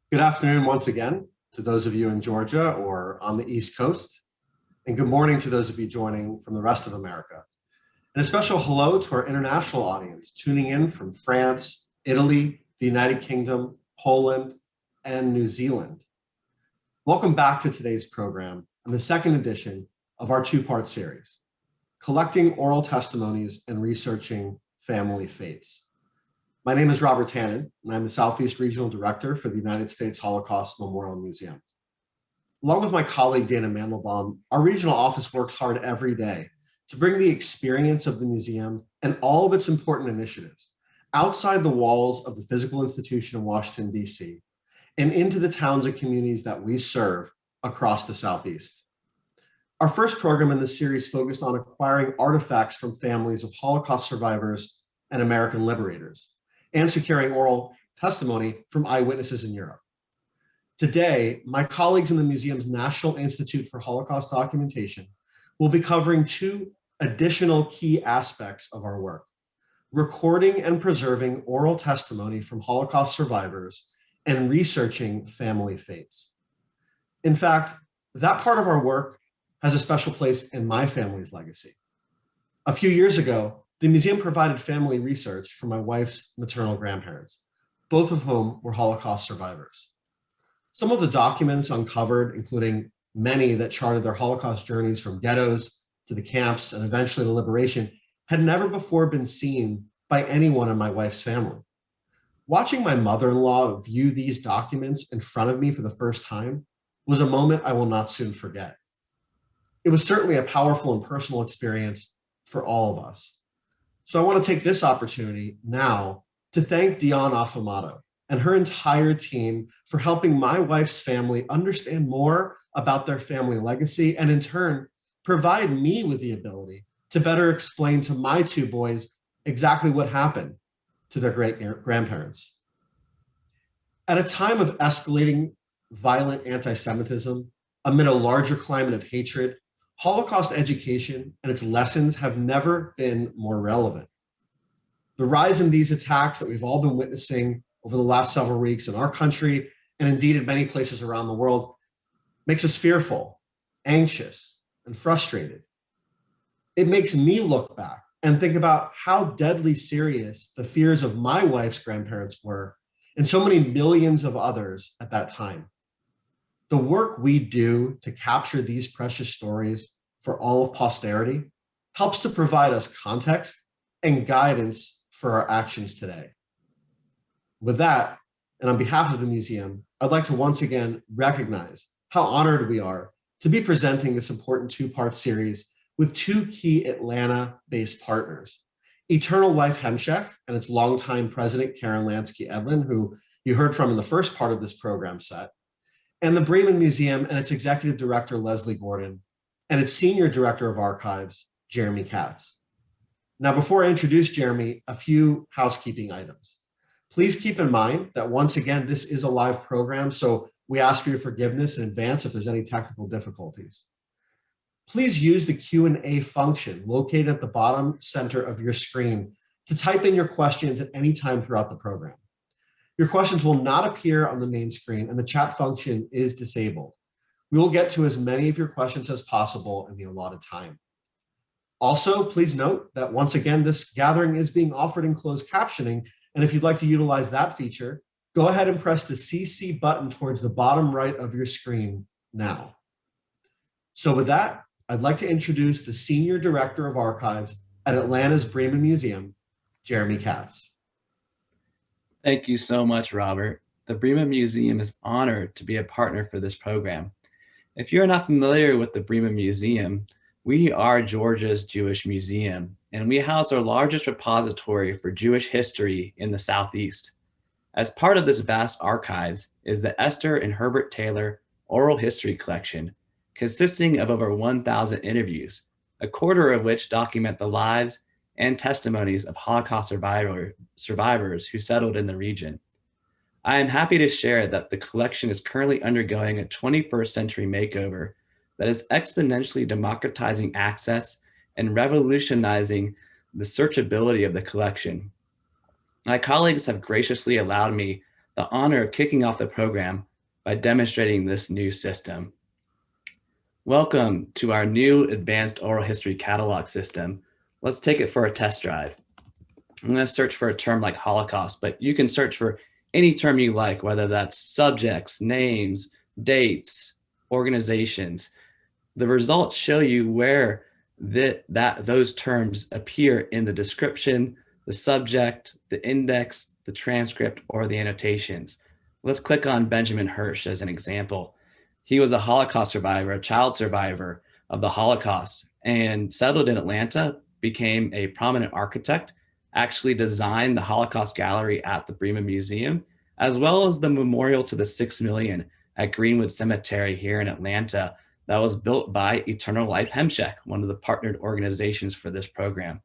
Good afternoon once again to those of you in Georgia or on the East Coast, and good morning to those of you joining from the rest of America. And a special hello to our international audience tuning in from France, Italy, the United Kingdom, Poland, and New Zealand. Welcome back to today's program and the second edition of our two-part series, Collecting Oral Testimonies and Researching Family Fates. My name is Robert Tannen, and I'm the Southeast Regional Director for the United States Holocaust Memorial Museum. Along with my colleague, Dana Mandelbaum, our regional office works hard every day to bring the experience of the museum and all of its important initiatives outside the walls of the physical institution in Washington, D.C., and into the towns and communities that we serve across the Southeast. Our first program in this series focused on acquiring artifacts from families of Holocaust survivors and American liberators, and securing oral testimony from eyewitnesses in Europe. Today, my colleagues in the museum's National Institute for Holocaust Documentation will be covering two additional key aspects of our work: recording and preserving oral testimony from Holocaust survivors and researching family fates. In fact, that part of our work has a special place in my family's legacy. A few years ago, the museum provided family research for my wife's maternal grandparents, both of whom were Holocaust survivors. Some of the documents uncovered, including many that charted their Holocaust journeys from ghettos to the camps and eventually to liberation, had never before been seen by anyone in my wife's family. Watching my mother-in-law view these documents in front of me for the first time was a moment I will not soon forget. It was certainly a powerful and personal experience for all of us. So I want to take this opportunity now to thank Diane Afoumado and her entire team for helping my wife's family understand more about their family legacy and in turn provide me with the ability to better explain to my two boys exactly what happened to their great-grandparents. At a time of escalating violent anti-Semitism, amid a larger climate of hatred, Holocaust education and its lessons have never been more relevant. The rise in these attacks that we've all been witnessing over the last several weeks in our country, and indeed in many places around the world, makes us fearful, anxious, and frustrated. It makes me look back and think about how deadly serious the fears of my wife's grandparents were, and so many millions of others at that time. The work we do to capture these precious stories for all of posterity helps to provide us context and guidance for our actions today. With that, and on behalf of the museum, I'd like to once again recognize how honored we are to be presenting this important two-part series with two key Atlanta-based partners: Eternal Life Hemshech and its longtime president, Karen Lansky-Edlin, who you heard from in the first part of this program set, and the Breman Museum and its executive director, Leslie Gordon, and its senior director of archives, Jeremy Katz. Now, before I introduce Jeremy, a few housekeeping items. Please keep in mind that once again, this is a live program, so we ask for your forgiveness in advance if there's any technical difficulties. Please use the Q&A function located at the bottom center of your screen to type in your questions at any time throughout the program. Your questions will not appear on the main screen and the chat function is disabled. We will get to as many of your questions as possible in the allotted time. Also, please note that once again, this gathering is being offered in closed captioning, and if you'd like to utilize that feature, go ahead and press the CC button towards the bottom right of your screen now. So with that, I'd like to introduce the Senior Director of Archives at Atlanta's Breman Museum, Jeremy Katz. Thank you so much, Robert. The Breman Museum is honored to be a partner for this program. If you're not familiar with the Breman Museum, we are Georgia's Jewish museum, and we house our largest repository for Jewish history in the Southeast. As part of this vast archives is the Esther and Herbert Taylor Oral History Collection, consisting of over 1,000 interviews, a quarter of which document the lives and testimonies of Holocaust survivors who settled in the region. I am happy to share that the collection is currently undergoing a 21st century makeover that is exponentially democratizing access and revolutionizing the searchability of the collection. My colleagues have graciously allowed me the honor of kicking off the program by demonstrating this new system. Welcome to our new advanced oral history catalog system. Let's take it for a test drive. I'm going to search for a term like Holocaust, but you can search for any term you like, whether that's subjects, names, dates, organizations. The results show you where those terms appear in the description, the subject, the index, the transcript, or the annotations. Let's click on Benjamin Hirsch as an example. He was a Holocaust survivor, a child survivor of the Holocaust, and settled in Atlanta, became a prominent architect, actually designed the Holocaust Gallery at the Breman Museum, as well as the memorial to the 6 million at Greenwood Cemetery here in Atlanta that was built by Eternal Life Hemshek, one of the partnered organizations for this program.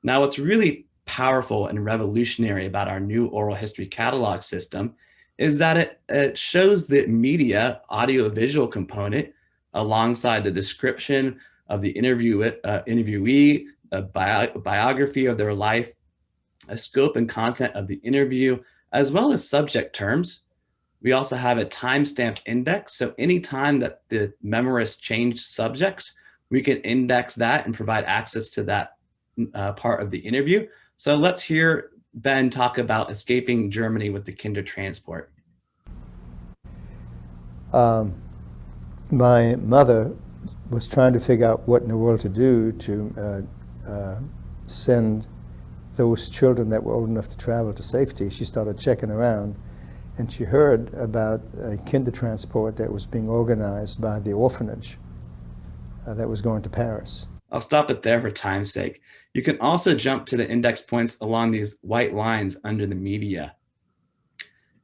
Now, what's really powerful and revolutionary about our new oral history catalog system is that it shows the media audio-visual component alongside the description of the interviewee, a biography of their life, a scope and content of the interview, as well as subject terms. We also have a time-stamped index. So anytime that the memorist changed subjects, we can index that and provide access to that part of the interview. So let's hear Ben talk about escaping Germany with the Kindertransport. My mother was trying to figure out what in the world to do to send those children that were old enough to travel to safety. She started checking around, and she heard about a Kindertransport that was being organized by the orphanage that was going to Paris. I'll stop it there for time's sake. You can also jump to the index points along these white lines under the media.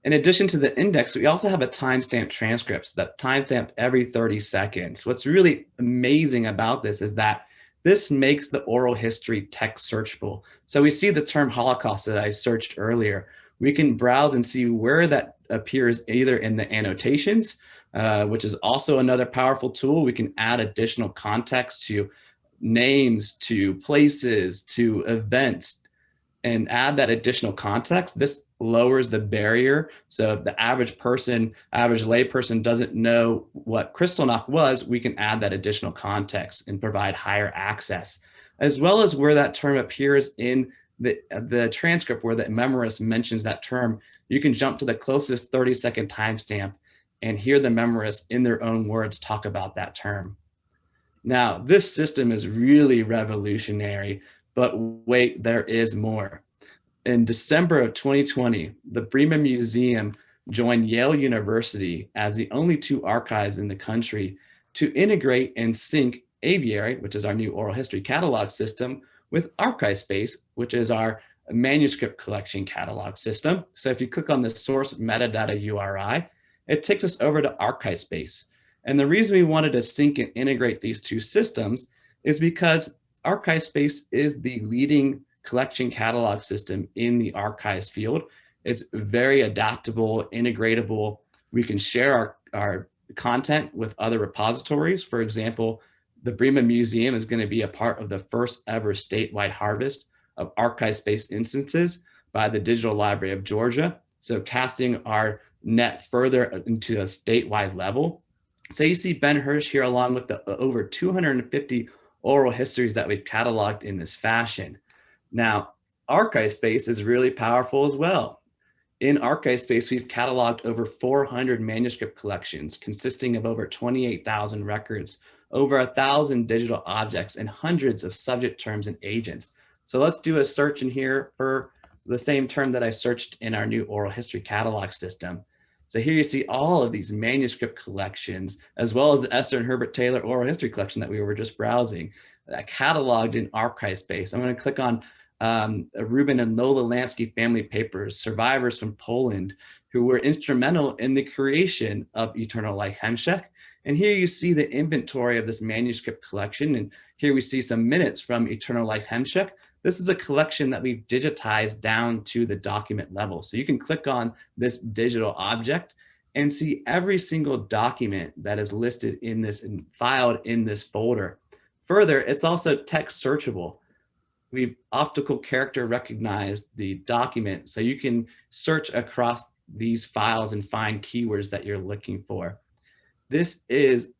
In addition to the index, we also have a timestamp transcripts that timestamp every 30 seconds. What's really amazing about this is that this makes the oral history text searchable. So we see the term Holocaust that I searched earlier. We can browse and see where that appears either in the annotations, which is also another powerful tool. We can add additional context to names, to places, to events, and add that additional context. This lowers the barrier. So if the average layperson doesn't know what Kristallnacht was, we can add that additional context and provide higher access, as well as where that term appears in the transcript where the memorist mentions that term. You can jump to the closest 30-second timestamp and hear the memorist in their own words talk about that term. Now, this system is really revolutionary, but wait, there is more. In December of 2020, the Breman Museum joined Yale University as the only two archives in the country to integrate and sync Aviary, which is our new oral history catalog system, with ArchivesSpace, which is our manuscript collection catalog system. So if you click on the source metadata URI, it takes us over to ArchivesSpace. And the reason we wanted to sync and integrate these two systems is because ArchivesSpace is the leading collection catalog system in the archives field. It's very adaptable, integratable. We can share our content with other repositories. For example, the Breman Museum is going to be a part of the first ever statewide harvest of ArchivesSpace instances by the Digital Library of Georgia. So casting our net further into a statewide level. So you see Ben Hirsch here along with the over 250 oral histories that we've cataloged in this fashion. Now, ArchivesSpace is really powerful as well. In ArchivesSpace, we've cataloged over 400 manuscript collections consisting of over 28,000 records, over 1,000 digital objects, and hundreds of subject terms and agents. So let's do a search in here for the same term that I searched in our new oral history catalog system. So here you see all of these manuscript collections, as well as the Esther and Herbert Taylor oral history collection that we were just browsing, cataloged in ArchivesSpace. I'm going to click on Reuben and Lola Lansky family papers, survivors from Poland who were instrumental in the creation of Eternal Life Hemshek. And here you see the inventory of this manuscript collection. And here we see some minutes from Eternal Life Hemshek. This is a collection that we've digitized down to the document level. So you can click on this digital object and see every single document that is listed in this and filed in this folder. Further, it's also text searchable. We've optical character recognized the document, so you can search across these files and find keywords that you're looking for. This is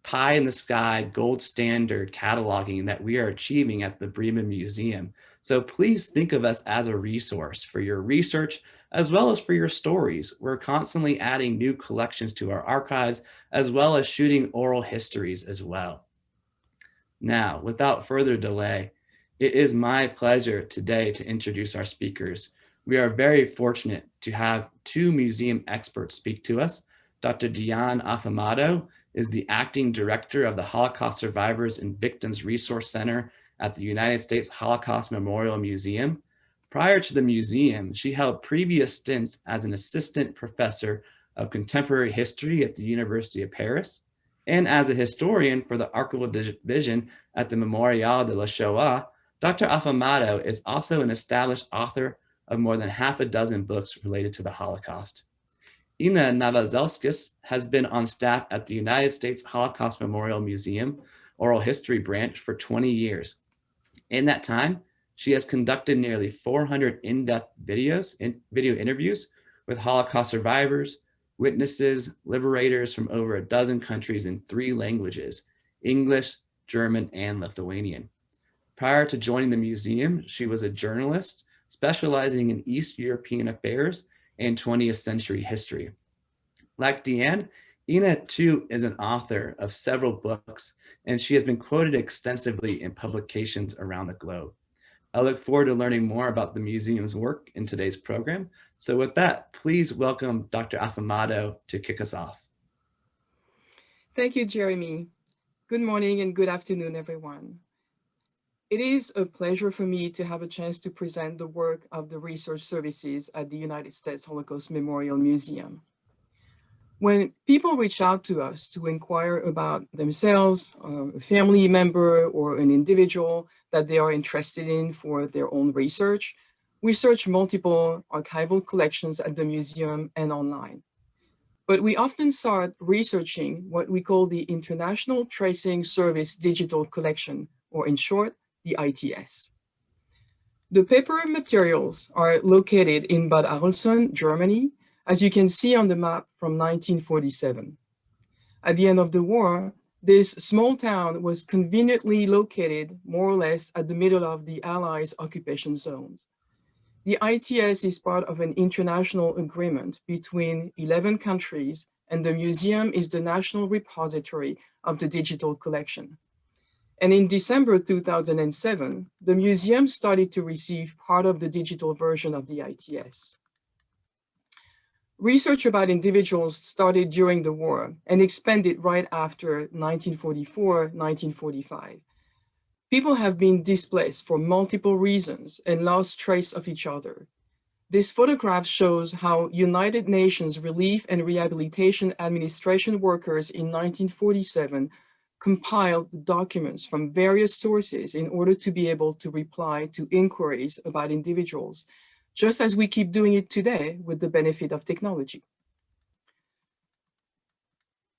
pie in the sky, gold standard cataloging that we are achieving at the Breman Museum. So please think of us as a resource for your research as well as for your stories. We're constantly adding new collections to our archives as well as shooting oral histories as well. Now, without further delay, it is my pleasure today to introduce our speakers. We are very fortunate to have two museum experts speak to us. Dr. Diane Afoumado is the acting director of the Holocaust Survivors and Victims Resource Center at the United States Holocaust Memorial Museum. Prior to the museum, she held previous stints as an assistant professor of contemporary history at the University of Paris and as a historian for the archival division at the Memorial de la Shoah. Dr. Afoumado is also an established author of more than half a dozen books related to the Holocaust. Ina Novozelskis has been on staff at the United States Holocaust Memorial Museum Oral History Branch for 20 years. In that time, she has conducted nearly 400 in-depth video interviews with Holocaust survivors, witnesses, liberators from over a dozen countries in 3 languages, English, German, and Lithuanian. Prior to joining the museum, she was a journalist specializing in East European affairs and 20th century history. Like Diane, Ina too is an author of several books, and she has been quoted extensively in publications around the globe. I look forward to learning more about the museum's work in today's program. So with that, please welcome Dr. Afoumado to kick us off. Thank you, Jeremy. Good morning and good afternoon, everyone. It is a pleasure for me to have a chance to present the work of the research services at the United States Holocaust Memorial Museum. When people reach out to us to inquire about themselves, a family member, or an individual that they are interested in for their own research, we search multiple archival collections at the museum and online. But we often start researching what we call the International Tracing Service Digital Collection, or in short, the ITS. The paper materials are located in Bad Arolsen, Germany, as you can see on the map from 1947. At the end of the war, this small town was conveniently located more or less at the middle of the Allies' occupation zones. The ITS is part of an international agreement between 11 countries, and the museum is the national repository of the digital collection. And in December 2007, the museum started to receive part of the digital version of the ITS. Research about individuals started during the war and expanded right after 1944-1945. People have been displaced for multiple reasons and lost trace of each other. This photograph shows how United Nations Relief and Rehabilitation Administration workers in 1947 compiled documents from various sources in order to be able to reply to inquiries about individuals, just as we keep doing it today with the benefit of technology.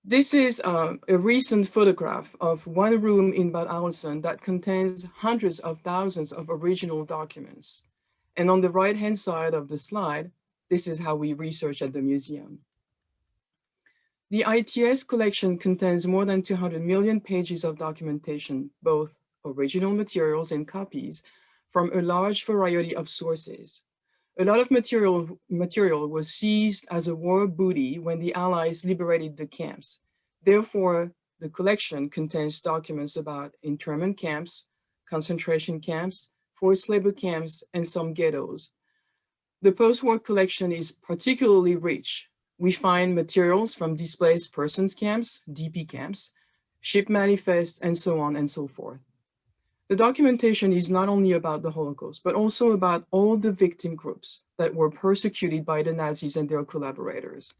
This is a recent photograph of one room in Bad Arolsen that contains hundreds of thousands of original documents. And on the right-hand side of the slide, this is how we research at the museum. The ITS collection contains more than 200 million pages of documentation, both original materials and copies, from a large variety of sources. A lot of material was seized as a war booty when the Allies liberated the camps. Therefore, the collection contains documents about internment camps, concentration camps, forced labor camps, and some ghettos. The post-war collection is particularly rich. We find materials from displaced persons camps, DP camps, ship manifests, and so on and so forth. The documentation is not only about the Holocaust, but also about all the victim groups that were persecuted by the Nazis and their collaborators.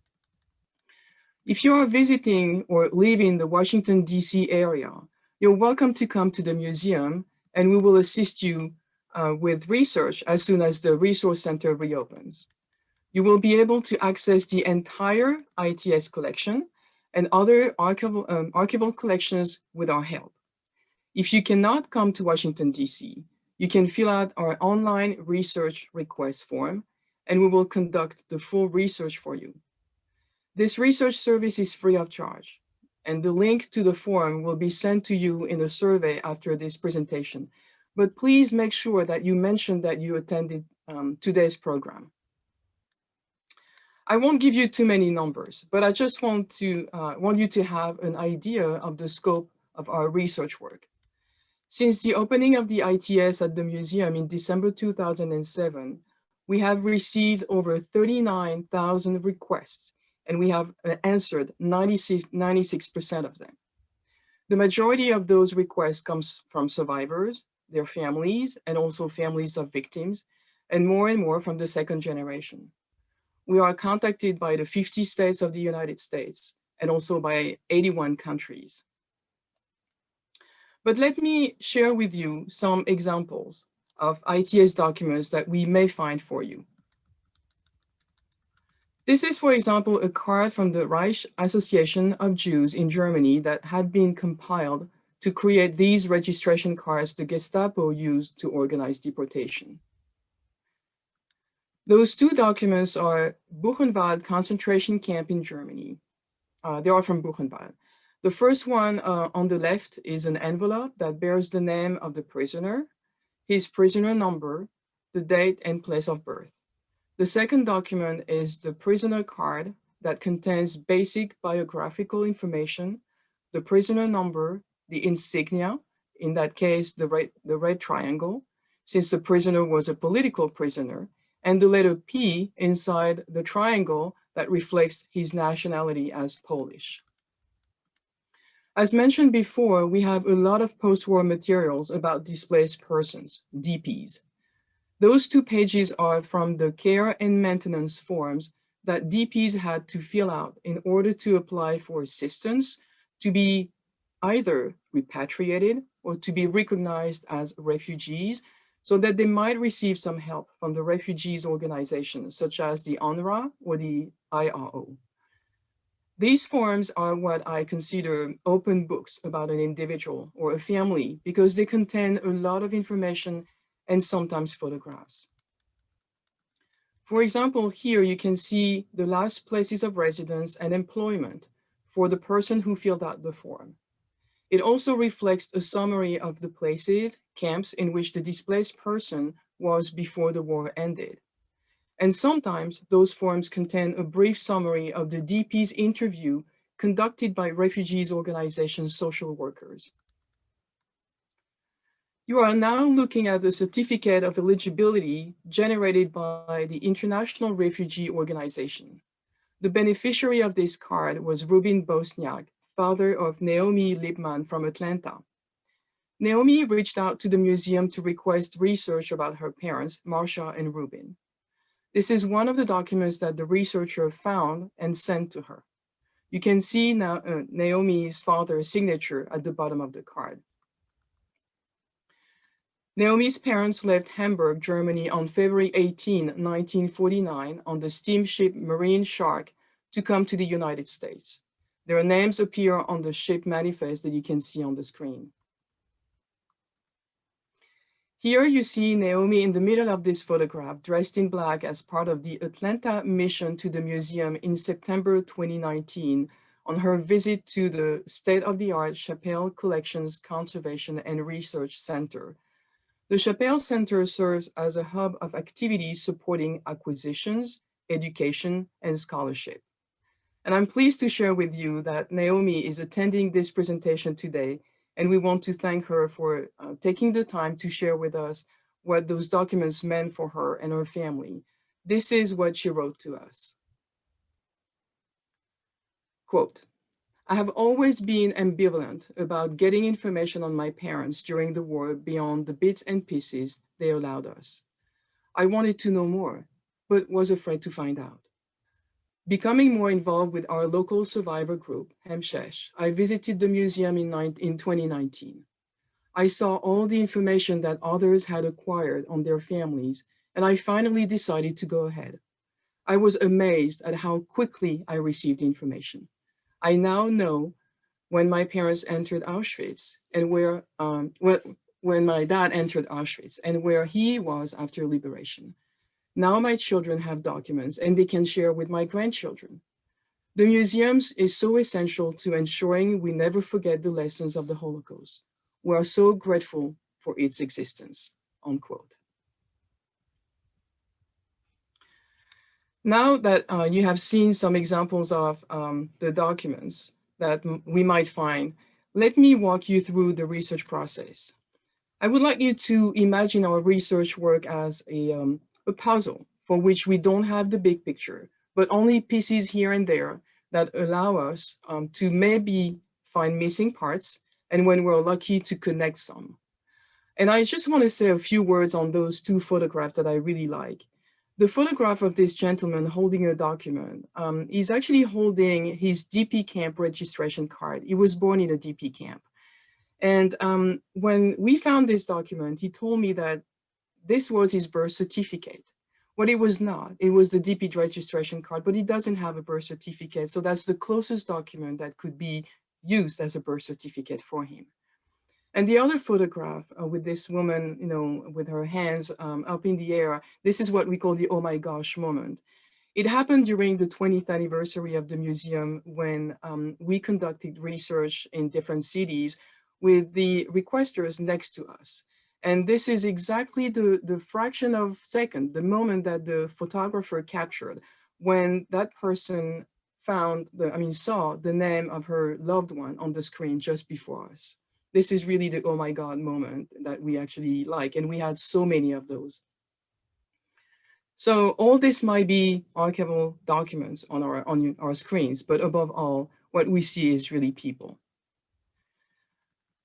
If you are visiting or live in the Washington, D.C. area, you're welcome to come to the museum, and we will assist you with research as soon as the Resource Center reopens. You will be able to access the entire ITS collection and other archival collections with our help. If you cannot come to Washington, D.C., you can fill out our online research request form, and we will conduct the full research for you. This research service is free of charge, and the link to the form will be sent to you in a survey after this presentation. But please make sure that you mention that you attended today's program. I won't give you too many numbers, but I just want you to have an idea of the scope of our research work. Since the opening of the ITS at the museum in December 2007, we have received over 39,000 requests, and we have answered 96% of them. The majority of those requests comes from survivors, their families, and also families of victims, and more from the second generation. We are contacted by the 50 states of the United States and also by 81 countries. But let me share with you some examples of ITS documents that we may find for you. This is, for example, a card from the Reich Association of Jews in Germany that had been compiled to create these registration cards the Gestapo used to organize deportation. Those two documents are Buchenwald concentration camp in Germany. They are from Buchenwald. The first one on the left is an envelope that bears the name of the prisoner, his prisoner number, the date and place of birth. The second document is the prisoner card that contains basic biographical information, the prisoner number, the insignia, in that case, the red triangle, since the prisoner was a political prisoner, and the letter P inside the triangle that reflects his nationality as Polish. As mentioned before, we have a lot of post-war materials about displaced persons, DPs. Those 2 pages are from the care and maintenance forms that DPs had to fill out in order to apply for assistance to be either repatriated or to be recognized as refugees, so that they might receive some help from the refugees organizations such as the UNRWA or the IRO. These forms are what I consider open books about an individual or a family because they contain a lot of information and sometimes photographs. For example, here you can see the last places of residence and employment for the person who filled out the form. It also reflects a summary of the places, camps in which the displaced person was before the war ended. And sometimes those forms contain a brief summary of the DP's interview conducted by refugees organizations' social workers. You are now looking at the certificate of eligibility generated by the International Refugee Organization. The beneficiary of this card was Rubin Bosniak, father of Naomi Liebman from Atlanta. Naomi reached out to the museum to request research about her parents, Marcia and Rubin. This is one of the documents that the researcher found and sent to her. You can see now Naomi's father's signature at the bottom of the card. Naomi's parents left Hamburg, Germany on February 18, 1949 on the steamship Marine Shark to come to the United States. Their names appear on the ship manifest that you can see on the screen. Here you see Naomi in the middle of this photograph, dressed in black as part of the Atlanta mission to the museum in September 2019 on her visit to the state-of-the-art Chappelle Collections Conservation and Research Center. The Chappelle Center serves as a hub of activities supporting acquisitions, education, and scholarship. And I'm pleased to share with you that Naomi is attending this presentation today, and we want to thank her for taking the time to share with us what those documents meant for her and her family. This is what she wrote to us. Quote, I have always been ambivalent about getting information on my parents during the war beyond the bits and pieces they allowed us. I wanted to know more, but was afraid to find out. Becoming more involved with our local survivor group, Hemshesh, I visited the museum in 2019. I saw all the information that others had acquired on their families, and I finally decided to go ahead. I was amazed at how quickly I received information. I now know when my parents entered Auschwitz and when my dad entered Auschwitz and where he was after liberation. Now my children have documents and they can share with my grandchildren. The museums is so essential to ensuring we never forget the lessons of the Holocaust. We are so grateful for its existence, unquote. Now that you have seen some examples of the documents that we might find, let me walk you through the research process. I would like you to imagine our research work as a puzzle for which we don't have the big picture, but only pieces here and there that allow us to maybe find missing parts, and when we're lucky, to connect some. And I just want to say a few words on those two photographs that I really like. The photograph of this gentleman holding a document is actually holding his DP camp registration card. He was born in a DP camp. And when we found this document, he told me that this was his birth certificate. Well, it was not. It was the DP registration card, but he doesn't have a birth certificate. So that's the closest document that could be used as a birth certificate for him. And the other photograph with this woman, you know, with her hands up in the air, this is what we call the oh my gosh moment. It happened during the 20th anniversary of the museum when we conducted research in different cities with the requesters next to us. And this is exactly the fraction of a second, the moment that the photographer captured when that person saw the name of her loved one on the screen just before us. This is really the oh my God moment that we actually like, and we had so many of those. So all this might be archival documents on our screens, but above all, what we see is really people.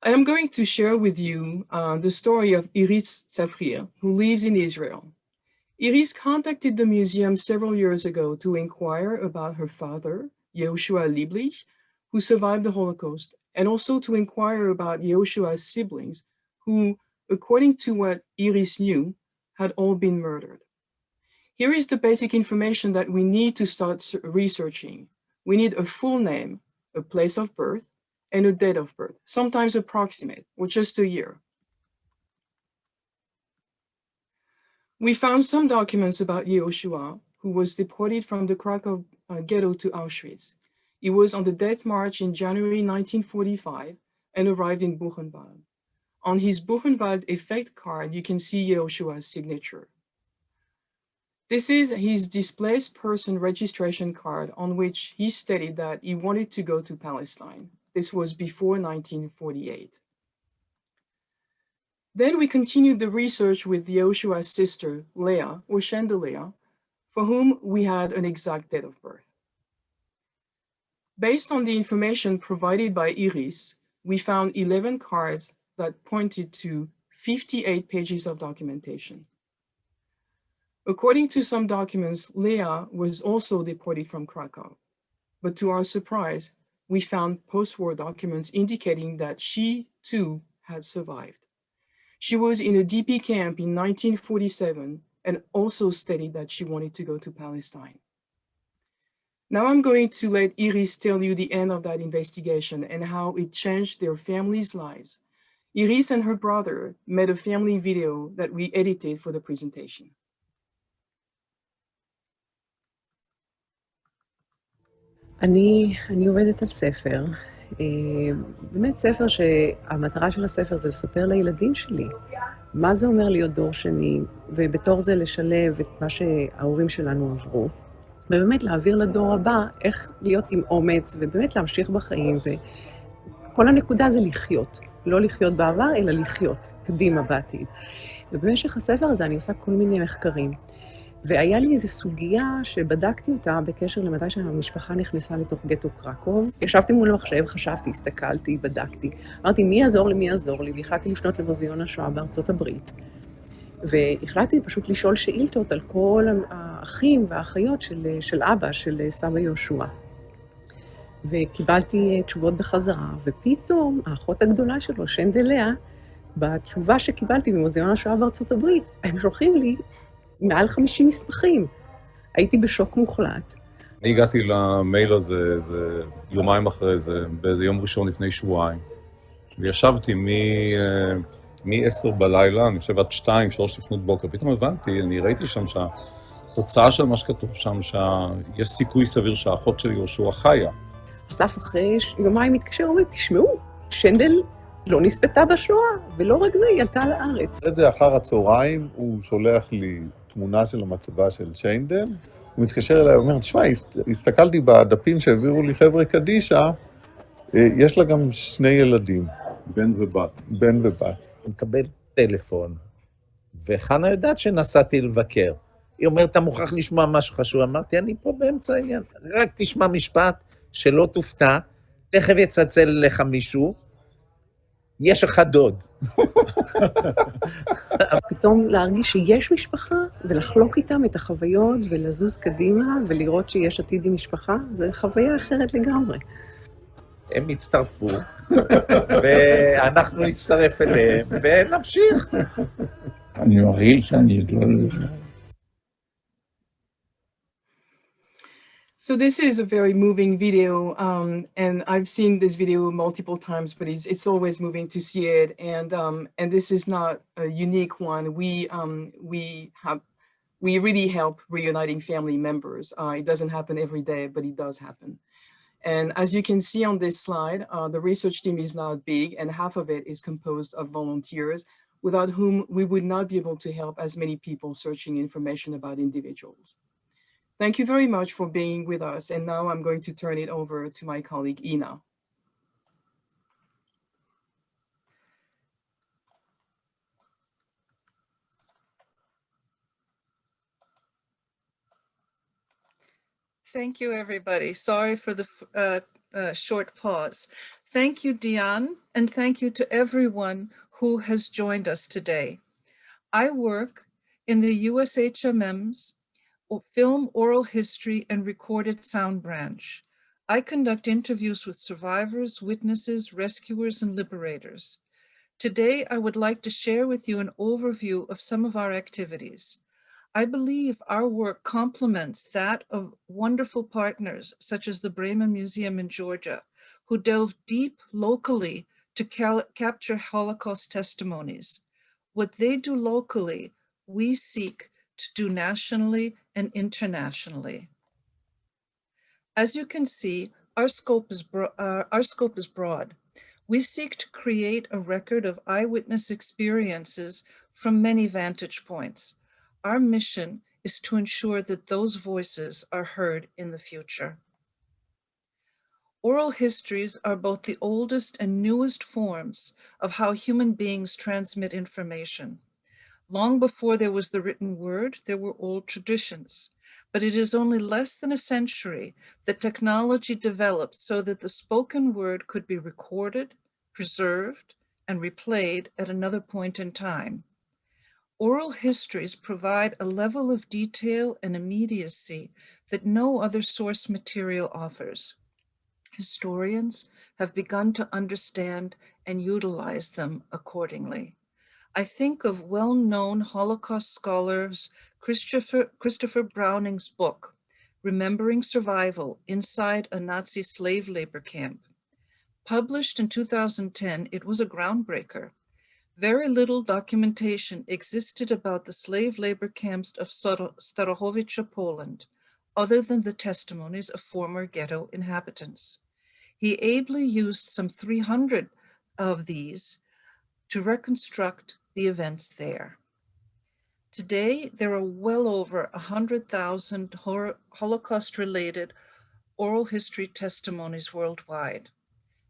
I am going to share with you the story of Iris Tsafrir, who lives in Israel. Iris contacted the museum several years ago to inquire about her father, Yehoshua Lieblich, who survived the Holocaust, and also to inquire about Yehoshua's siblings, who, according to what Iris knew, had all been murdered. Here is the basic information that we need to start researching. We need a full name, a place of birth, and a date of birth, sometimes approximate, or just a year. We found some documents about Yehoshua, who was deported from the Krakow ghetto to Auschwitz. He was on the death march in January 1945 and arrived in Buchenwald. On his Buchenwald effect card, you can see Yehoshua's signature. This is his displaced person registration card on which he stated that he wanted to go to Palestine. This was before 1948. Then we continued the research with Yehoshua's sister, Leah, or Chandelier, for whom we had an exact date of birth. Based on the information provided by Iris, we found 11 cards that pointed to 58 pages of documentation. According to some documents, Leah was also deported from Krakow, but to our surprise, we found post-war documents indicating that she too had survived. She was in a DP camp in 1947 and also stated that she wanted to go to Palestine. Now I'm going to let Iris tell you the end of that investigation and how it changed their families' lives. Iris and her brother made a family video that we edited for the presentation. אני עובדת על ספר, באמת ספר שהמטרה של הספר זה לספר לילדים שלי מה זה אומר להיות דור שני, ובתור זה לשלב את מה שההורים שלנו עברו, ובאמת להעביר לדור הבא איך להיות עם אומץ, ובאמת להמשיך בחיים, וכל הנקודה זה לחיות, לא לחיות בעבר, אלא לחיות קדימה בעתיד. ובמשך הספר הזה אני עושה כל מיני מחקרים. והיה לי איזו סוגיה שבדקתי אותה בקשר למתי שהמשפחה נכנסה לתוך גטו קרקוב. ישבתי מול המחשב, חשבתי, הסתכלתי, בדקתי. אמרתי, מי יעזור לי? והחלטתי לפנות למוזיאון השואה בארצות הברית. והחלטתי פשוט לשאול שאילתות על כל האחים והאחיות של אבא, של סבא יהושע. וקיבלתי תשובות בחזרה, ופתאום האחות הגדולה שלו, שנדליה, בתשובה שקיבלתי במוזיאון השואה בארצות הברית, הם שולחים לי מעל 50 מסמכים. הייתי בשוק מוחלט. אני הגעתי למייל הזה, זה יומיים אחרי זה, באיזה יום ראשון לפני שבועיים. וישבתי מ-10 בלילה, אני חושב עד 2-3 לפנות בוקר. פתאום הבנתי, אני ראיתי שם התוצאה של מה שכתוב שם, שיש סיכוי סביר שהאחות של יהושע חיה. אסף אחרי יומיים מתקשר ואומר, תשמעו, שנדל לא נספתה בשואה, ולא רק זה, היא עלתה לארץ. אחרי זה, אחר הצהריים, הוא שולח לי תמונה של המצבה של שיינדל, הוא מתקשר אליי ואומר, תשמע, הסתכלתי בדפים שהעבירו לי חבר'ה קדישה, יש לה גם 2 ילדים. בן ובת. בן ובת. הוא מקבל טלפון, וחנה יודעת שנסעתי לבקר. היא אומרת, אתה מוכרח לשמוע משהו חשוב. אמרתי, אני פה באמצע העניין. רק תשמע משפט, שלא תופתע, תכף יצלצל אליך מישהו, יש לך דוד. פתאום להרגיש שיש משפחה, ולחלוק איתם את החוויות, ולזוז קדימה, ולראות שיש עתיד עם משפחה, זה חוויה אחרת לגמרי. הם יצטרפו, ואנחנו נצטרף אליהם, ונמשיך. אני מרגיש שאני לא... So this is a very moving video, and I've seen this video multiple times, but it's always moving to see it. And this is not a unique one. We really help reuniting family members. It doesn't happen every day, but it does happen. And as you can see on this slide, the research team is not big, and half of it is composed of volunteers, without whom we would not be able to help as many people searching information about individuals. Thank you very much for being with us. And now I'm going to turn it over to my colleague, Ina. Thank you, everybody. Sorry for the short pause. Thank you, Diane, and thank you to everyone who has joined us today. I work in the USHMM's Film, Oral History, and Recorded Sound branch. I conduct interviews with survivors, witnesses, rescuers, and liberators. Today, I would like to share with you an overview of some of our activities. I believe our work complements that of wonderful partners, such as the Breman Museum in Georgia, who delve deep locally to capture Holocaust testimonies. What they do locally, we seek to do nationally and internationally. As you can see, our scope is broad. We seek to create a record of eyewitness experiences from many vantage points. Our mission is to ensure that those voices are heard in the future. Oral histories are both the oldest and newest forms of how human beings transmit information. Long before there was the written word, there were old traditions, but it is only less than a century that technology developed so that the spoken word could be recorded, preserved, and replayed at another point in time. Oral histories provide a level of detail and immediacy that no other source material offers. Historians have begun to understand and utilize them accordingly. I think of well-known Holocaust scholars Christopher Browning's book, Remembering Survival Inside a Nazi Slave Labor Camp. Published in 2010, it was a groundbreaker. Very little documentation existed about the slave labor camps of Starohowice, Poland, other than the testimonies of former ghetto inhabitants. He ably used some 300 of these to reconstruct the events there. Today, there are well over 100,000 Holocaust-related oral history testimonies worldwide.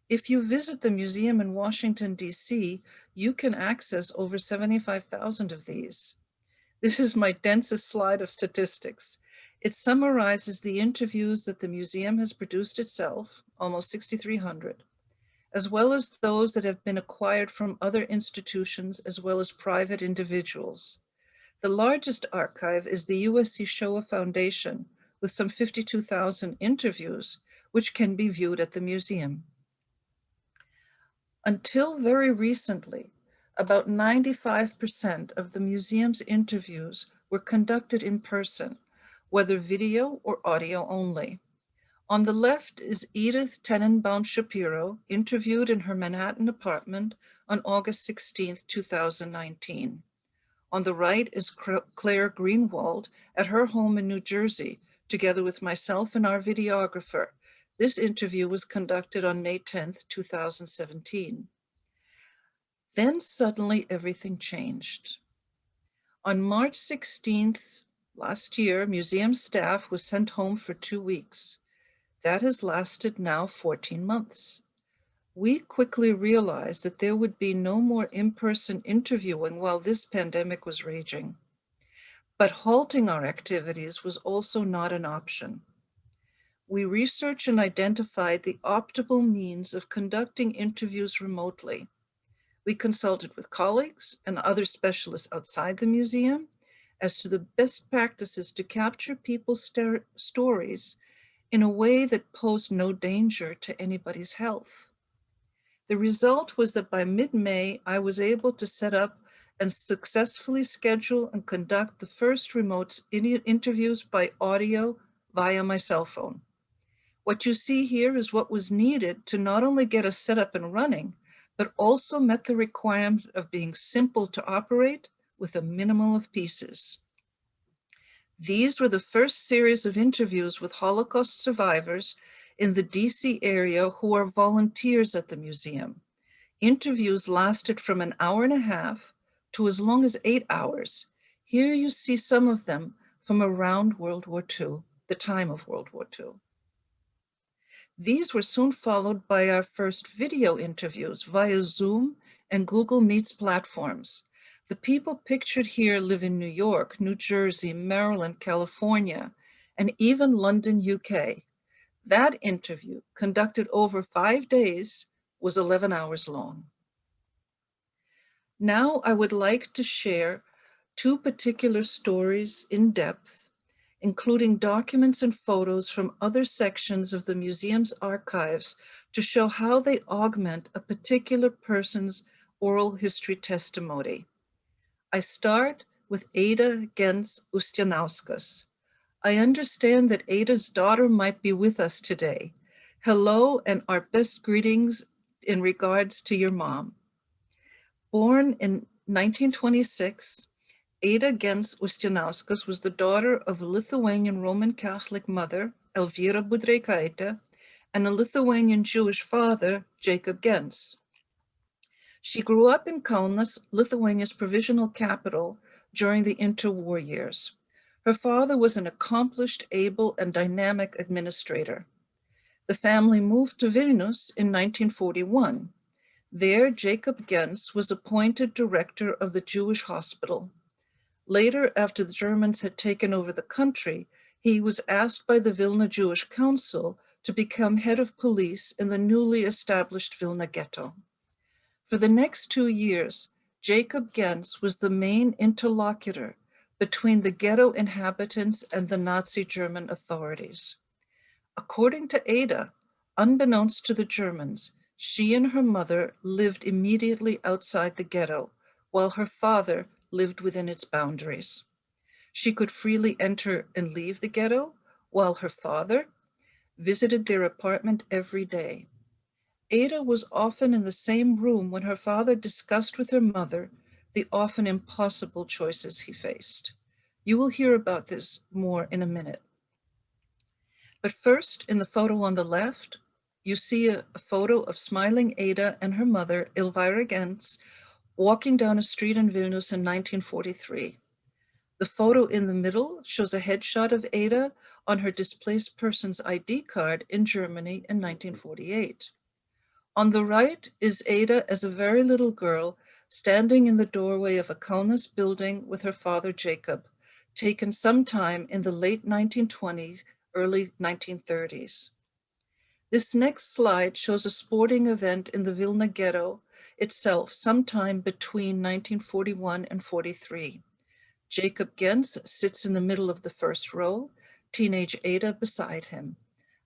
If you visit the museum in Washington, D.C., you can access over 75,000 of these. This is my densest slide of statistics. It summarizes the interviews that the museum has produced itself, almost 6,300, as well as those that have been acquired from other institutions as well as private individuals. The largest archive is the USC Shoah Foundation with some 52,000 interviews, which can be viewed at the museum. Until very recently, about 95% of the museum's interviews were conducted in person, whether video or audio only. On the left is Edith Tenenbaum Shapiro, interviewed in her Manhattan apartment on August 16, 2019. On the right is Claire Greenwald at her home in New Jersey, together with myself and our videographer. This interview was conducted on May 10th, 2017. Then suddenly everything changed. On March 16th last year, museum staff was sent home for 2 weeks. That has lasted now 14 months. We quickly realized that there would be no more in-person interviewing while this pandemic was raging. But halting our activities was also not an option. We researched and identified the optimal means of conducting interviews remotely. We consulted with colleagues and other specialists outside the museum as to the best practices to capture people's stories in a way that posed no danger to anybody's health. The result was that by mid-May, I was able to set up and successfully schedule and conduct the first remote interviews by audio via my cell phone. What you see here is what was needed to not only get us set up and running, but also met the requirement of being simple to operate with a minimal of pieces. These were the first series of interviews with Holocaust survivors in the DC area who are volunteers at the museum. Interviews lasted from an hour and a half to as long as 8 hours. Here you see some of them from around World War II, the time of World War II. These were soon followed by our first video interviews via Zoom and Google Meets platforms. The people pictured here live in New York, New Jersey, Maryland, California, and even London, UK. That interview, conducted over 5 days, was 11 hours long. Now I would like to share 2 particular stories in depth, including documents and photos from other sections of the museum's archives to show how they augment a particular person's oral history testimony. I start with Ada Gens Ustianauskas. I understand that Ada's daughter might be with us today. Hello and our best greetings in regards to your mom. Born in 1926, Ada Gens Ustianauskas was the daughter of a Lithuanian Roman Catholic mother, Elvira Budreikaitė, and a Lithuanian Jewish father, Jacob Gens. She grew up in Kaunas, Lithuania's provisional capital, during the interwar years. Her father was an accomplished, able, and dynamic administrator. The family moved to Vilnius in 1941. There, Jacob Gens was appointed director of the Jewish hospital. Later, after the Germans had taken over the country, he was asked by the Vilna Jewish Council to become head of police in the newly established Vilna ghetto. For the next 2 years, Jacob Gens was the main interlocutor between the ghetto inhabitants and the Nazi German authorities. According to Ada, unbeknownst to the Germans, she and her mother lived immediately outside the ghetto, while her father lived within its boundaries. She could freely enter and leave the ghetto, while her father visited their apartment every day. Ada was often in the same room when her father discussed with her mother the often impossible choices he faced. You will hear about this more in a minute. But first, in the photo on the left, you see a photo of smiling Ada and her mother, Elvira Gens, walking down a street in Vilnius in 1943. The photo in the middle shows a headshot of Ada on her displaced person's ID card in Germany in 1948. On the right is Ada as a very little girl standing in the doorway of a Kaunas building with her father Jacob, taken sometime in the late 1920s, early 1930s. This next slide shows a sporting event in the Vilna ghetto itself sometime between 1941 and 43. Jacob Gens sits in the middle of the first row, teenage Ada beside him.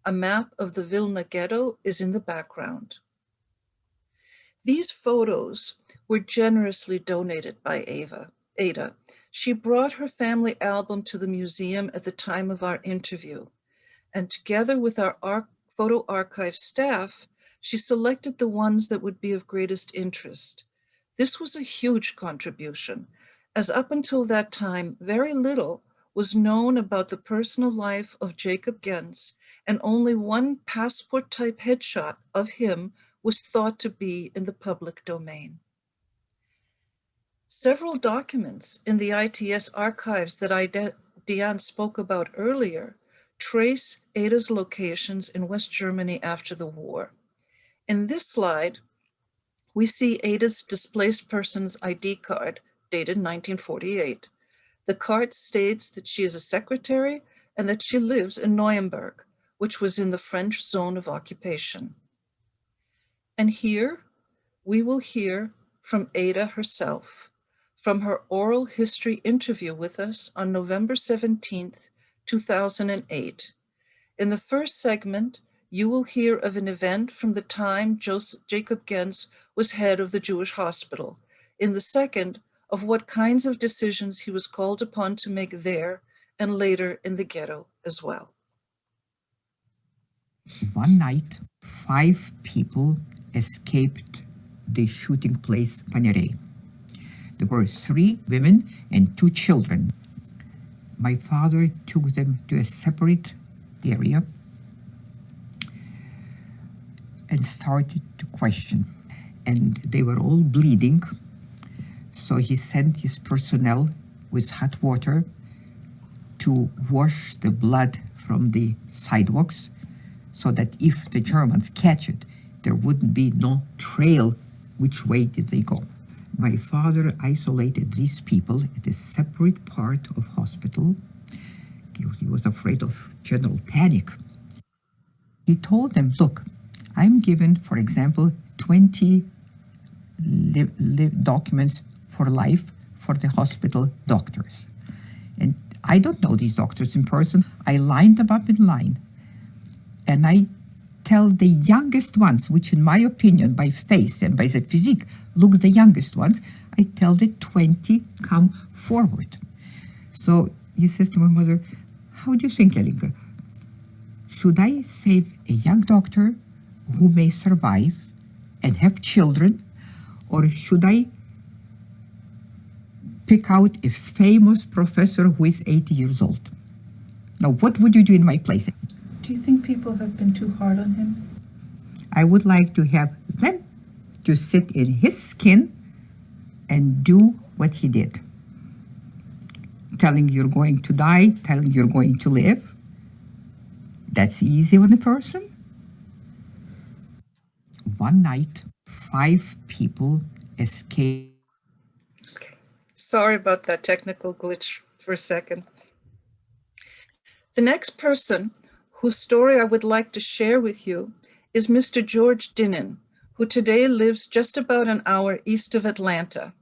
A map of the Vilna ghetto is in the background. These photos were generously donated by Ada. She brought her family album to the museum at the time of our interview, and together with our photo archive staff, she selected the ones that would be of greatest interest. This was a huge contribution, as up until that time, very little was known about the personal life of Jacob Gens, and only one passport-type headshot of him was thought to be in the public domain. Several documents in the ITS archives that Diane spoke about earlier trace Ada's locations in West Germany after the war. In this slide, we see Ada's displaced persons ID card dated 1948. The card states that she is a secretary and that she lives in Neuenberg, which was in the French zone of occupation. And here we will hear from Ada herself, from her oral history interview with us on November 17th, 2008. In the first segment, you will hear of an event from the time Jacob Gens was head of the Jewish hospital. In the second, of what kinds of decisions he was called upon to make there and later in the ghetto as well. One night, 5 people escaped the shooting place, Panere. There were 3 women and 2 children. My father took them to a separate area and started to question. And they were all bleeding. So he sent his personnel with hot water to wash the blood from the sidewalks so that if the Germans catch it, there wouldn't be no trail which way did they go. My father isolated these people at a separate part of hospital. He was afraid of general panic. He told them, look, I'm given, for example, 20 documents for life for the hospital doctors. And I don't know these doctors in person. I lined them up in line. And I tell the youngest ones, which in my opinion, by face and by the physique, look the youngest ones, I tell the 20 come forward. So he says to my mother, how do you think, Elinka? Should I save a young doctor who may survive and have children, or should I pick out a famous professor who is 80 years old? Now, what would you do in my place? Do you think people have been too hard on him? I would like to have them to sit in his skin and do what he did. Telling you're going to die, telling you're going to live. That's easy on a person. One night, 5 people escaped. Okay. Sorry about that technical glitch for a second. The next person whose story I would like to share with you is Mr. George Dinan, who today lives just about an hour east of Atlanta.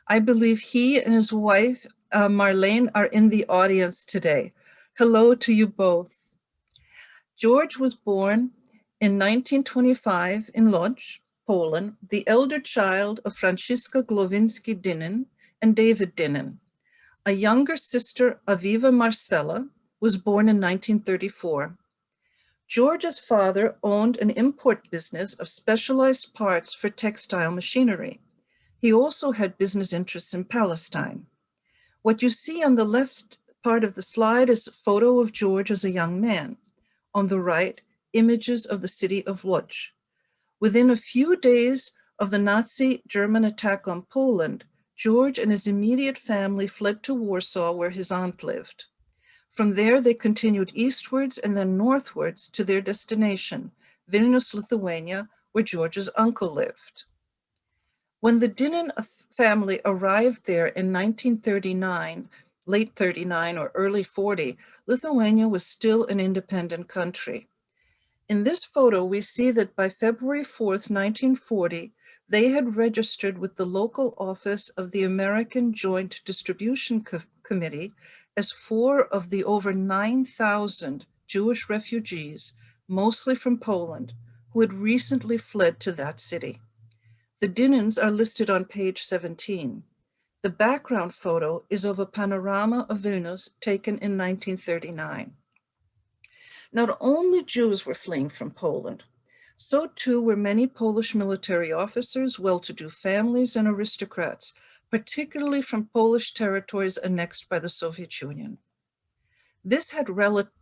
I believe he and his wife, Marlene, are in the audience today. Hello to you both. George was born in 1925 in Lodz, Poland, the elder child of Franziska Glowinski Dinan and David Dinan. A younger sister, Aviva Marcella, was born in 1934. George's father owned an import business of specialized parts for textile machinery. He also had business interests in Palestine. What you see on the left part of the slide is a photo of George as a young man. On the right, images of the city of Lodz. Within a few days of the Nazi German attack on Poland, George and his immediate family fled to Warsaw, where his aunt lived. From there, they continued eastwards and then northwards to their destination, Vilnius, Lithuania, where George's uncle lived. When the Dinan family arrived there in 1939, late 39 or early 40, Lithuania was still an independent country. In this photo, we see that by February 4th, 1940, they had registered with the local office of the American Joint Distribution Committee as 4 of the over 9,000 Jewish refugees, mostly from Poland, who had recently fled to that city. The Dinans are listed on page 17. The background photo is of a panorama of Vilnius taken in 1939. Not only Jews were fleeing from Poland, so too were many Polish military officers, well-to-do families, and aristocrats, particularly from Polish territories annexed by the Soviet Union. This had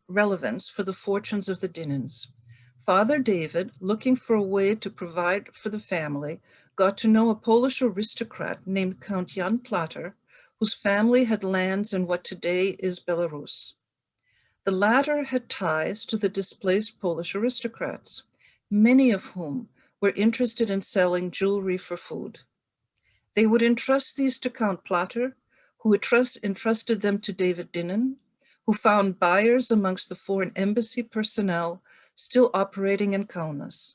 relevance for the fortunes of the Dinans. Father David, looking for a way to provide for the family, got to know a Polish aristocrat named Count Jan Platter, whose family had lands in what today is Belarus. The latter had ties to the displaced Polish aristocrats, many of whom were interested in selling jewelry for food. They would entrust these to Count Platter, who entrusted them to David Dinan, who found buyers amongst the foreign embassy personnel still operating in Kaunas.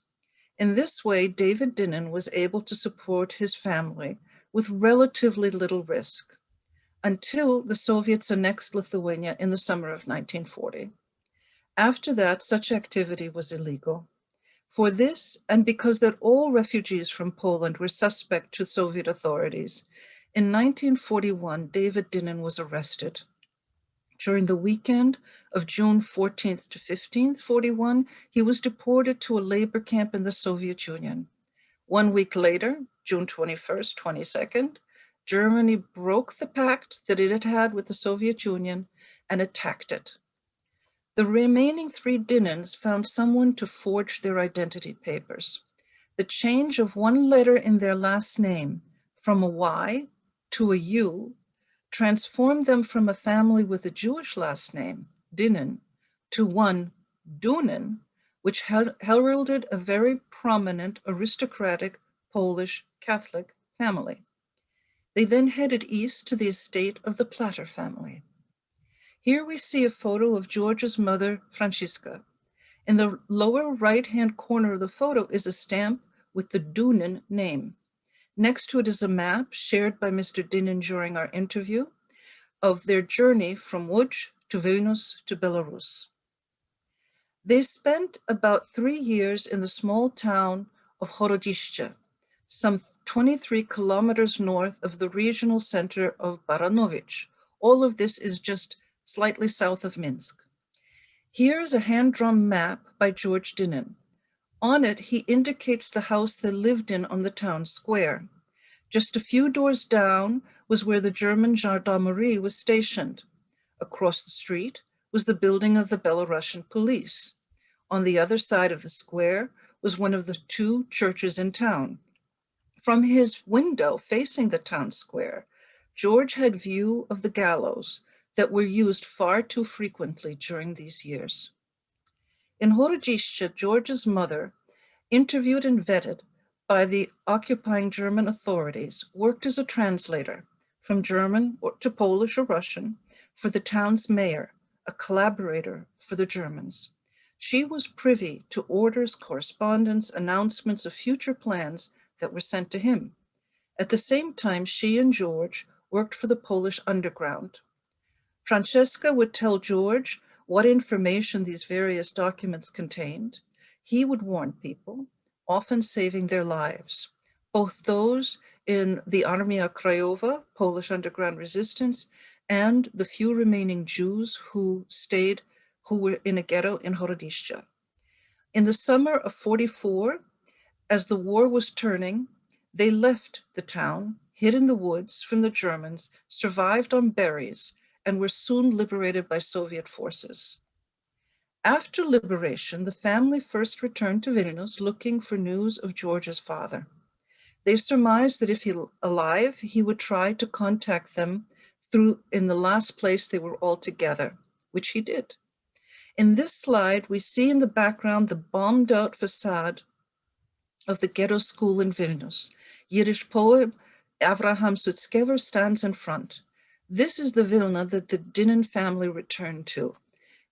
In this way, David Dinan was able to support his family with relatively little risk, until the Soviets annexed Lithuania in the summer of 1940. After that, such activity was illegal. For this, and because that all refugees from Poland were suspect to Soviet authorities, in 1941, David Dinan was arrested. During the weekend of June 14th to 15th, 41, he was deported to a labor camp in the Soviet Union. 1 week later, June 21st, 22nd, Germany broke the pact that it had had with the Soviet Union and attacked it. The remaining 3 Dinans found someone to forge their identity papers. The change of 1 letter in their last name from a Y to a U transformed them from a family with a Jewish last name, Dinan, to one Dunan, which heralded a very prominent aristocratic Polish Catholic family. They then headed east to the estate of the Platter family. Here we see a photo of George's mother, Francisca. In the lower right-hand corner of the photo is a stamp with the Dunan name. Next to it is a map shared by Mr. Dinan during our interview of their journey from Łódź to Vilnius to Belarus. They spent about 3 years in the small town of Chorodzice, some 23 kilometers north of the regional center of Baranovich. All of this is just slightly south of Minsk. Here is a hand-drawn map by George Dinan. On it, he indicates the house they lived in on the town square. Just a few doors down was where the German gendarmerie was stationed. Across the street was the building of the Belarusian police. On the other side of the square was one of the 2 churches in town. From his window facing the town square, George had view of the gallows that were used far too frequently during these years. In Chorodzice, George's mother, interviewed and vetted by the occupying German authorities, worked as a translator from German to Polish or Russian for the town's mayor, a collaborator for the Germans. She was privy to orders, correspondence, announcements of future plans that were sent to him. At the same time, she and George worked for the Polish underground. Francesca would tell George what information these various documents contained. He would warn people, often saving their lives, both those in the Armia Krajowa, Polish underground resistance, and the few remaining Jews who were in a ghetto in Chorodzice. In the summer of 44, as the war was turning, they left the town, hid in the woods from the Germans, survived on berries, and were soon liberated by Soviet forces. After liberation, the family first returned to Vilnius looking for news of George's father. They surmised that if he were alive, he would try to contact them in the last place they were all together, which he did. In this slide, we see in the background the bombed out facade of the ghetto school in Vilnius. Yiddish poet Avraham Sutskever stands in front. This is the Vilna that the Dinan family returned to.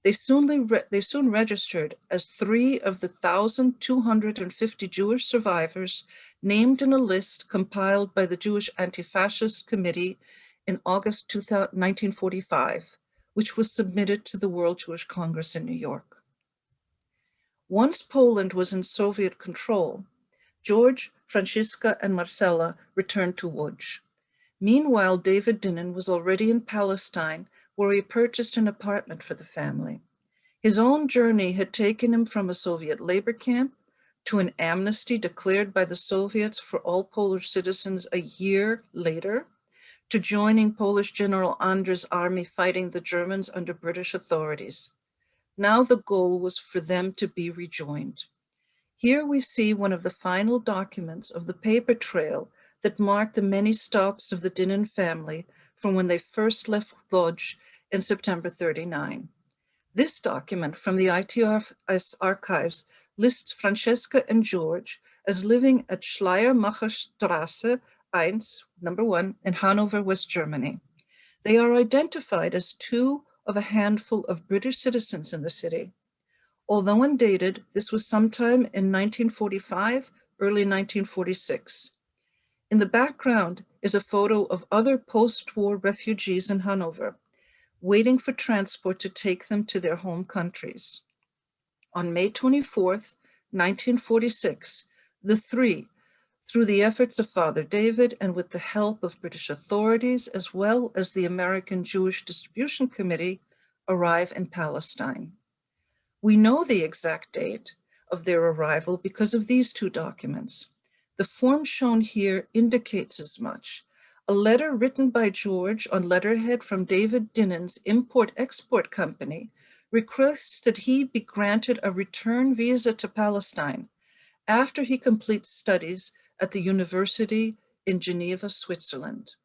They soon registered as 3 of the 1,250 Jewish survivors named in a list compiled by the Jewish Anti-Fascist Committee in August 1945, which was submitted to the World Jewish Congress in New York. Once Poland was in Soviet control, George, Francisca, and Marcela returned to Łódź. Meanwhile, David Dinan was already in Palestine, where he purchased an apartment for the family. His own journey had taken him from a Soviet labor camp to an amnesty declared by the Soviets for all Polish citizens a year later, to joining Polish General Andrew's army fighting the Germans under British authorities. Now the goal was for them to be rejoined. Here we see one of the final documents of the paper trail that marked the many stops of the Dinan family from when they first left Lodz in September 39. This document from the ITS archives lists Francesca and George as living at Schleiermacherstraße 1, number 1, in Hanover, West Germany. They are identified as two of a handful of British citizens in the city. Although undated, this was sometime in 1945, early 1946. In the background is a photo of other post-war refugees in Hanover, waiting for transport to take them to their home countries. On May 24th, 1946, the three, through the efforts of Father David and with the help of British authorities, as well as the American Jewish Distribution Committee, arrive in Palestine. We know the exact date of their arrival because of these two documents. The form shown here indicates as much. A letter written by George on letterhead from David Dinan's Import-Export Company requests that he be granted a return visa to Palestine after he completes studies at the university in Geneva, Switzerland.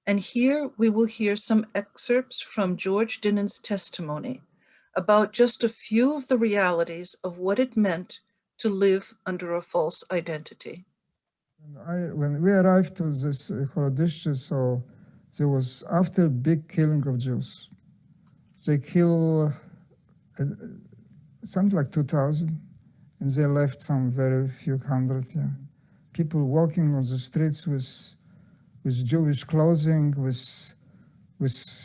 And here we will hear some excerpts from George Dinan's testimony about just a few of the realities of what it meant to live under a false identity. When we arrived to this Horodishche, so there was after big killing of Jews. They killed something like 2,000, and they left some very few hundred. Yeah. People walking on the streets with Jewish clothing, with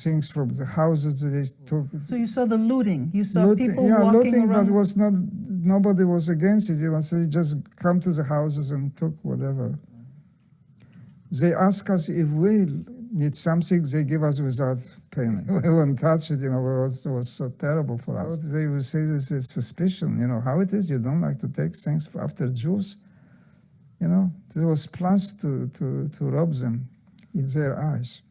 things from the houses that they took. So you saw the looting. You saw people walking looting, around. but was not. Nobody was against it. You know, so they just come to the houses and took whatever. They ask us if we need something. They give us without payment. We wouldn't touch it. You know, it was so terrible for us. They would say this is suspicion. You know how it is. You don't like to take things after Jews. You know, there was plans to rob them in their eyes.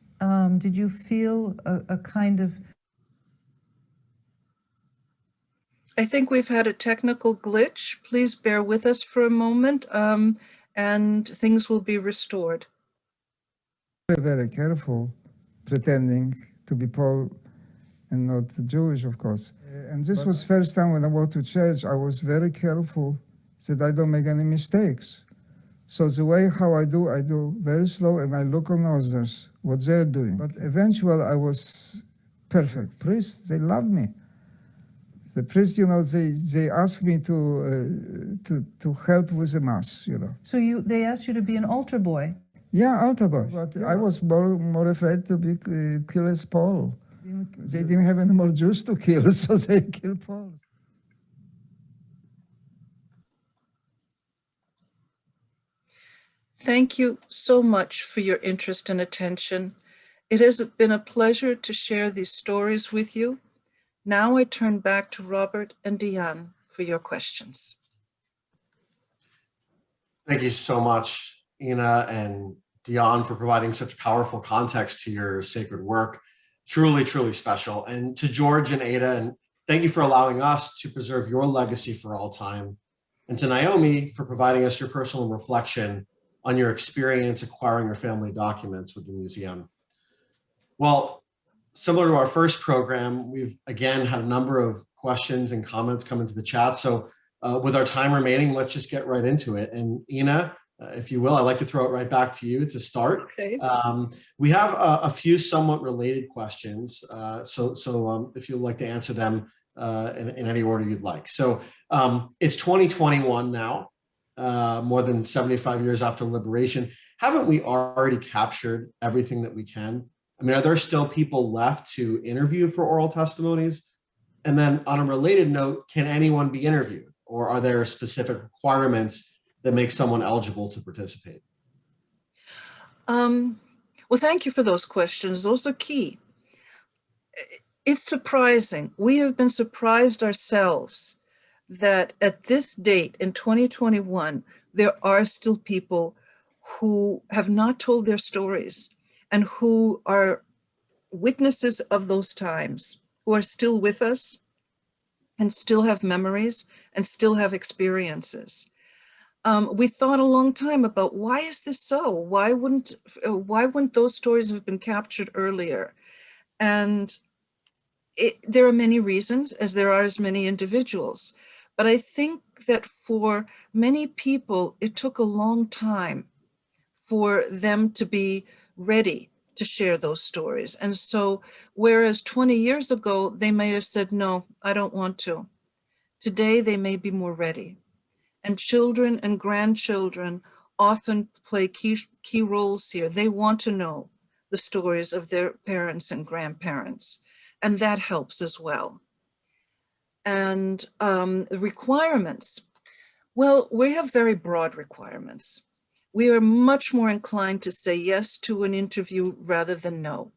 Did you feel a kind of... I think we've had a technical glitch. Please bear with us for a moment, and things will be restored. Very, very careful, pretending to be Paul and not Jewish, of course. And this was first time when I went to church, I was very careful that I don't make any mistakes. So the way how I do very slow, and I look on others, what they're doing. But eventually I was perfect. Priests, they love me. The priests, you know, they asked me to help with the mass, you know. So they asked you to be an altar boy? Yeah, altar boy. But I was more afraid to be killed as Paul. They didn't have any more Jews to kill, so they killed Paul. Thank you so much for your interest and attention. It has been a pleasure to share these stories with you. Now I turn back to Robert and Diane for your questions. Thank you so much, Ina and Diane, for providing such powerful context to your sacred work. Truly, truly special. And to George and Ada, and thank you for allowing us to preserve your legacy for all time. And to Naomi for providing us your personal reflection on your experience acquiring your family documents with the museum. Well, similar to our first program, we've again had a number of questions and comments come into the chat. So with our time remaining, let's just get right into it. And Ina, if you will, I'd like to throw it right back to you to start. Okay. We have a few somewhat related questions. So if you'd like to answer them in any order you'd like. So it's 2021 now, more than 75 years after liberation. Haven't we already captured everything that we can? I mean, are there still people left to interview for oral testimonies? And then on a related note, can anyone be interviewed? Or are there specific requirements that make someone eligible to participate? Well, thank you for those questions. Those are key. It's surprising. We have been surprised ourselves that at this date in 2021, there are still people who have not told their stories. and who are witnesses of those times, who are still with us and still have memories and still have experiences. We thought a long time about, why is this so? Why wouldn't those stories have been captured earlier? And there are many reasons, as there are as many individuals. But I think that for many people, it took a long time for them to be ready to share those stories. And so, whereas 20 years ago, they may have said, no, I don't want to. Today, they may be more ready. And children and grandchildren often play key roles here. They want to know the stories of their parents and grandparents, and that helps as well. And the requirements, well, we have very broad requirements. We are much more inclined to say yes to an interview rather than no.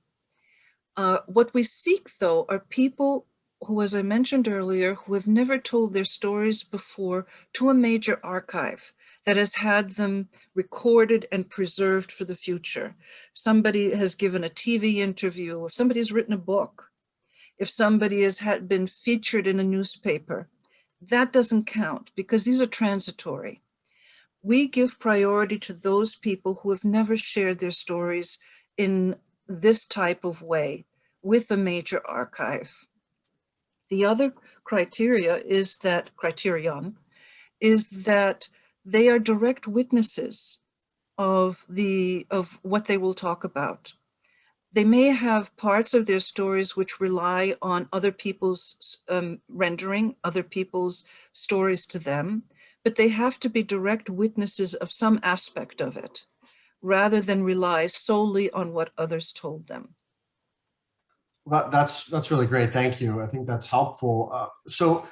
What we seek, though, are people who, as I mentioned earlier, who have never told their stories before to a major archive that has had them recorded and preserved for the future. Somebody has given a TV interview, if somebody's written a book, if somebody has been featured in a newspaper, that doesn't count because these are transitory. We give priority to those people who have never shared their stories in this type of way with a major archive. The other criterion is that they are direct witnesses of what they will talk about. They may have parts of their stories which rely on other people's rendering, other people's stories to them, but they have to be direct witnesses of some aspect of it, rather than rely solely on what others told them. Well, that's really great. Thank you. I think that's helpful. So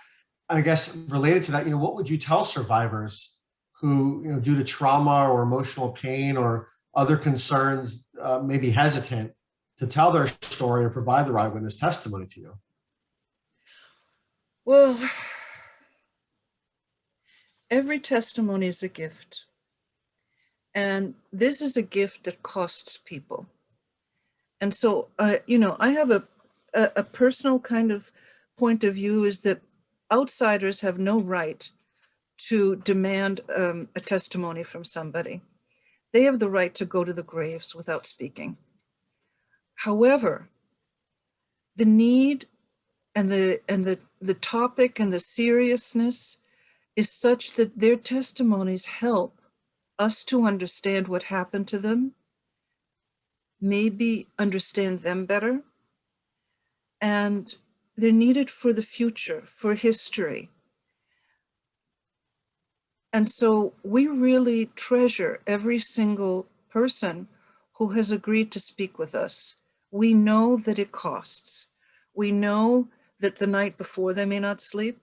I guess related to that, what would you tell survivors who, due to trauma or emotional pain or other concerns, may be hesitant to tell their story or provide their eyewitness testimony to you? Well, every testimony is a gift. And this is a gift that costs people. And so, I have a personal kind of point of view is that outsiders have no right to demand a testimony from somebody. They have the right to go to the graves without speaking. However, the need and the topic and the seriousness is such that their testimonies help us to understand what happened to them, maybe understand them better, and they're needed for the future, for history. And so we really treasure every single person who has agreed to speak with us. We know that it costs. We know that the night before they may not sleep,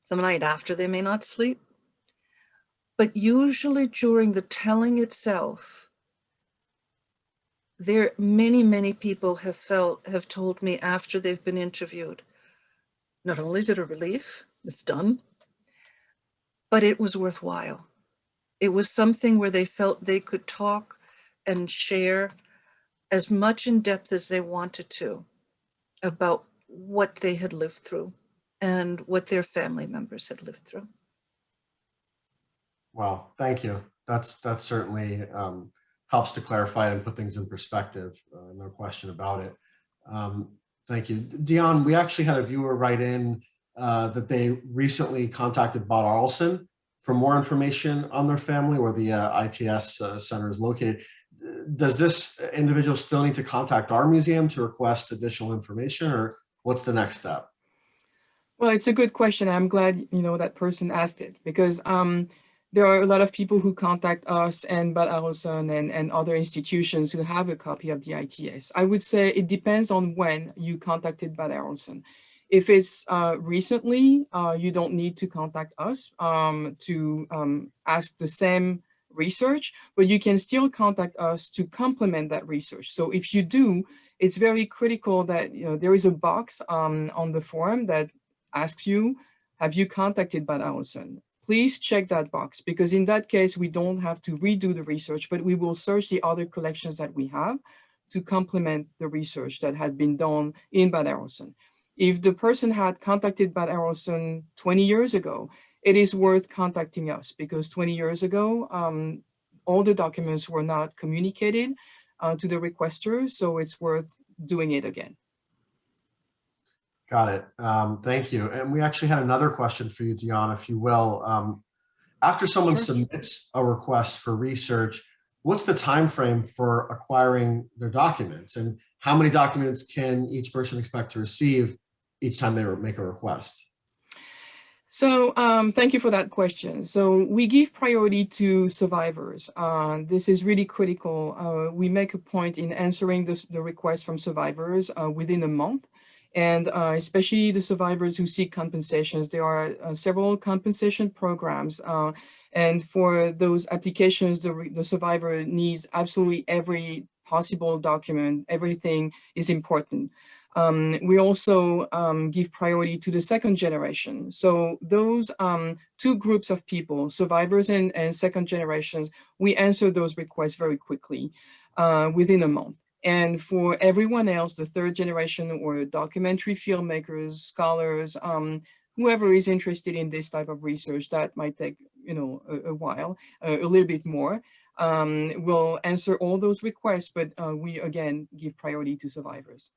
the night after they may not sleep, but usually during the telling itself, many people have told me after they've been interviewed, not only is it a relief, it's done, but it was worthwhile. It was something where they felt they could talk and share as much in depth as they wanted to about what they had lived through and what their family members had lived through. Well, thank you. That's certainly helps to clarify and put things in perspective. No question about it. Thank you. Diane, we actually had a viewer write in that they recently contacted Bad Arolsen for more information on their family, where the ITS center is located. Does this individual still need to contact our museum to request additional information, or what's the next step? Well, it's a good question. I'm glad that person asked it, because there are a lot of people who contact us and Bad Arolsen and other institutions who have a copy of the ITS. I would say it depends on when you contacted Bad Arolsen. If it's recently, you don't need to contact us to ask the same research, but you can still contact us to complement that research. So if you do, it's very critical that there is a box on the form that asks you, have you contacted Bad Arolsen? please check that box, because in that case, we don't have to redo the research, but we will search the other collections that we have to complement the research that had been done in Bad Arolsen. If the person had contacted Bad Arolsen 20 years ago, it is worth contacting us, because 20 years ago, all the documents were not communicated to the requester, so it's worth doing it again. Got it. Thank you. And we actually had another question for you, Diane, if you will. After someone submits a request for research, what's the time frame for acquiring their documents, and how many documents can each person expect to receive each time they make a request? So thank you for that question. So we give priority to survivors. This is really critical. We make a point in answering the requests from survivors within a month. And especially the survivors who seek compensations. There are several compensation programs. And for those applications, the survivor needs absolutely every possible document. Everything is important. We also give priority to the second generation. So those two groups of people, survivors and second generations, we answer those requests very quickly within a month. And for everyone else, the third generation or documentary filmmakers, scholars, whoever is interested in this type of research, that might take a while, a little bit more. We'll answer all those requests, but we again give priority to survivors.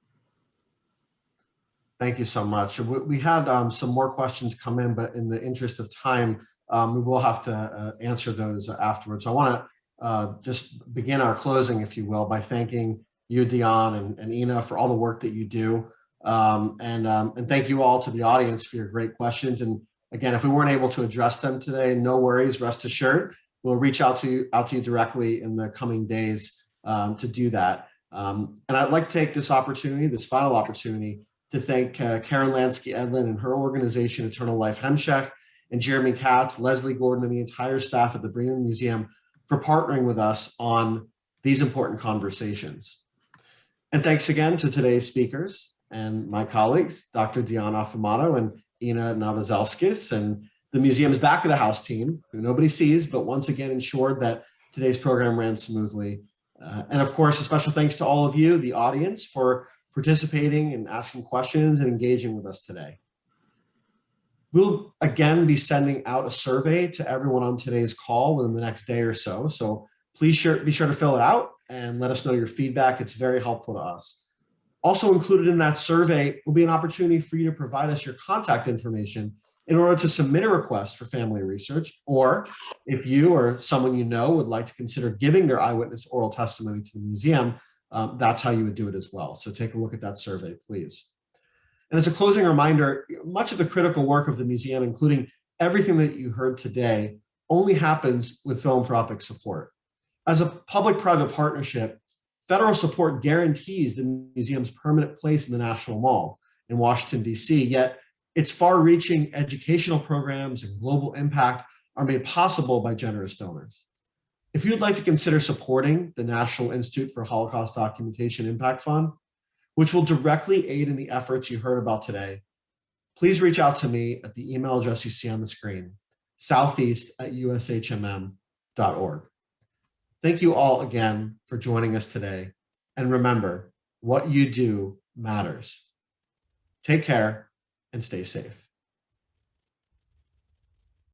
Thank you so much. We had some more questions come in, but in the interest of time, we will have to answer those afterwards. So I want to just begin our closing, if you will, by thanking you, Diane, and Ina, for all the work that you do. And thank you all to the audience for your great questions. And again, if we weren't able to address them today, no worries, rest assured. We'll reach out to you directly in the coming days to do that. And I'd like to take this opportunity, this final opportunity, to thank Karen Lansky-Edlin and her organization, Eternal Life Hemshech, and Jeremy Katz, Leslie Gordon, and the entire staff at the Breman Museum for partnering with us on these important conversations. And thanks again to today's speakers and my colleagues, Dr. Diane Afoumado and Ina Novozelskis, and the museum's back of the house team, who nobody sees, but once again ensured that today's program ran smoothly. And of course, a special thanks to all of you, the audience, for participating and asking questions and engaging with us today. We'll again be sending out a survey to everyone on today's call within the next day or so. So please be sure to fill it out and let us know your feedback. It's very helpful to us. Also included in that survey will be an opportunity for you to provide us your contact information in order to submit a request for family research, or if you or someone you know would like to consider giving their eyewitness oral testimony to the museum, that's how you would do it as well. So take a look at that survey, please. And as a closing reminder, much of the critical work of the museum, including everything that you heard today, only happens with philanthropic support. As a public-private partnership, federal support guarantees the museum's permanent place in the National Mall in Washington, D.C., yet its far-reaching educational programs and global impact are made possible by generous donors. If you'd like to consider supporting the National Institute for Holocaust Documentation Impact Fund, which will directly aid in the efforts you heard about today, please reach out to me at the email address you see on the screen, southeast@ushmm.org. Thank you all again for joining us today. And remember, what you do matters. Take care and stay safe.